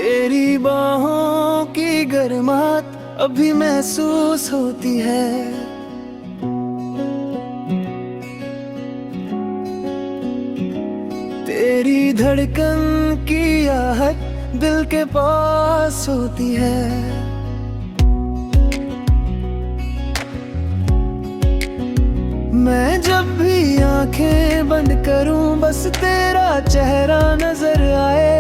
तेरी बाहों की गर्माहट अभी महसूस होती है। तेरी धड़कन की आहट दिल के पास होती है। मैं जब भी आंखें बंद करूं बस तेरा चेहरा नजर आए।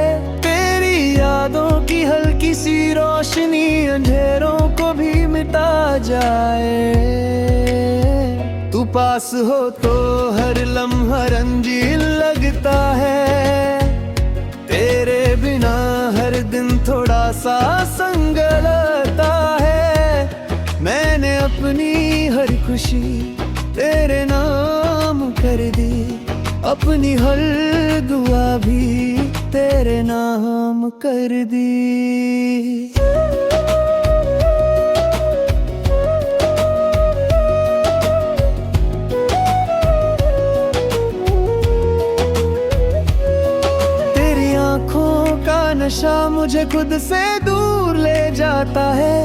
तेरी यादों की हल्की सी रोशनी अंधेरों को भी मिटा जाए। तू पास हो तो हर लम्हा रंगीन लगता है। तेरे बिना हर दिन थोड़ा सा संगलता है। मैंने अपनी हर खुशी तेरे नाम कर दी, अपनी हर दुआ भी तेरे नाम कर दी। तेरी आंखों का नशा मुझे खुद से दूर ले जाता है।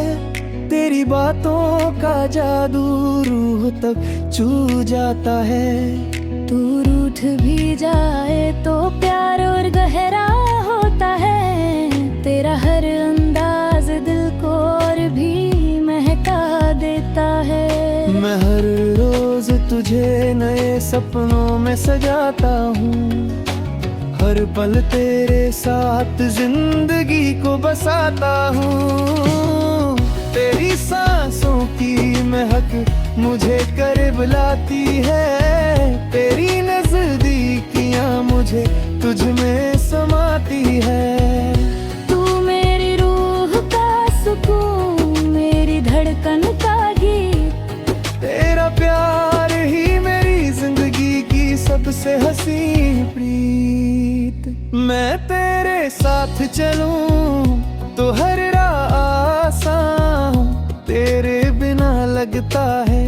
तेरी बातों का जादू रूह तक छू जाता है। तू रूठ भी जाए तो प्यार और गहरा होता है। तेरा हर अंदाज दिल को और भी महका देता है। मैं हर रोज तुझे नए सपनों में सजाता हूँ। हर पल तेरे साथ जिंदगी को बसाता हूँ। तेरी सांसों की महक मुझे करीब लाती है। तेरी नजदीकियां मुझे तुझ में समाती है। तू मेरी रूह का सुकून, मेरी धड़कन का गीत। तेरा प्यार ही मेरी जिंदगी की सबसे हसीन प्रीत। मैं तेरे साथ चलूं तो हर राह आसान। तेरे बिना लगता है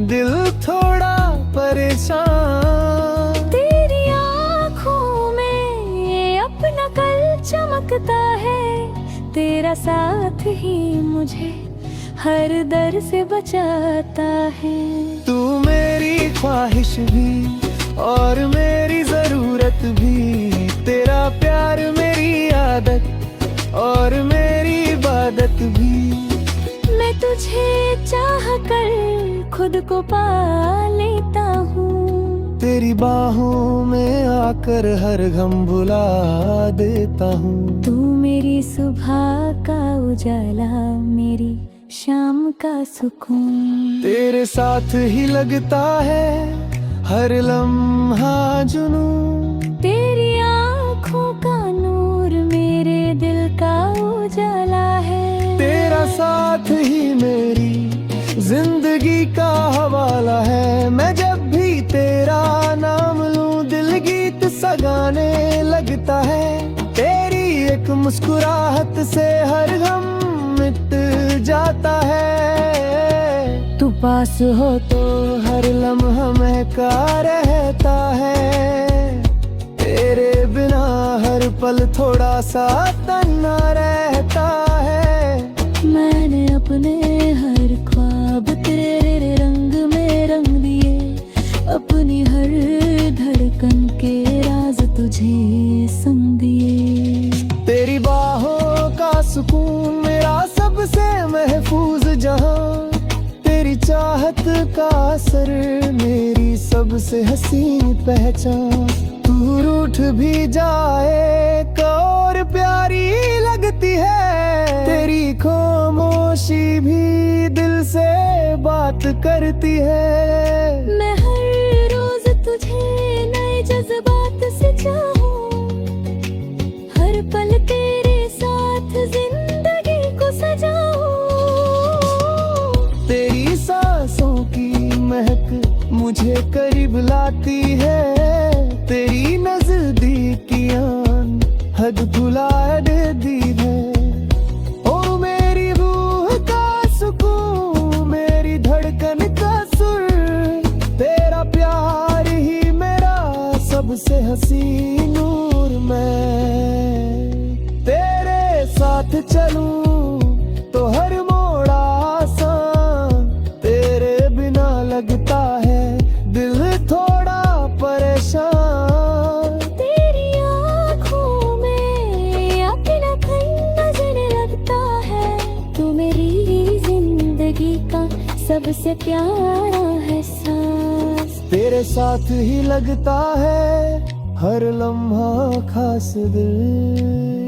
दिल थोड़ा परेशान। तेरी आँखों में अपना कल चमकता है। तेरा साथ ही मुझे हर दर से बचाता है। तू मेरी ख्वाहिश भी और मेरी जरूरत भी। तेरा प्यार मेरी आदत और मेरी इबादत भी। मैं तुझे चाह कर खुद को पा लेता हूँ। तेरी बाहों में आकर हर गम भुला देता हूँ। तू मेरी सुबह का उजाला, मेरी शाम का सुकून। तेरे साथ ही लगता है हर लम्हा जुनून। तेरी आँखों का नूर मेरे दिल का उजाला है। तेरा साथ ही मेरी जिंदगी का हवाला है। मैं जब भी तेरा नाम लूं दिल गीत सा गाने लगता है। तेरी एक मुस्कुराहट से हर गम मिट जाता है। तू पास हो तो हर लम्हा महका रहता है। तेरे बिना हर पल थोड़ा सा तन्हा रहता है। मैंने अपने हर ख्वाब तेरे रंग में रंग दिए। अपनी हर धड़कन के राज तुझे संग दिए। तेरी बाहों का सुकून मेरा सबसे महफूज जहां। तेरी चाहत का असर मेरी सबसे हसीन पहचान। तू रूठ भी जाए और प्यारी लगती है। तेरी खामोशी भी दिल से बात करती है। मैं हर रोज तुझे नए जज्बात से चाहूं। हर पल तेरे साथ जिंदगी को सजाऊं। तेरी सांसों की महक मुझे करीब लाती है। तेरी नजदीकियां हद भुला देती है। ओ मेरी रूह का सुकून, मेरी धड़कन का सुर। तेरा प्यार ही मेरा सबसे हसीन नूर। मैं तेरे साथ सबसे प्यारा है सांस। तेरे साथ ही लगता है हर लम्हा खास दिल।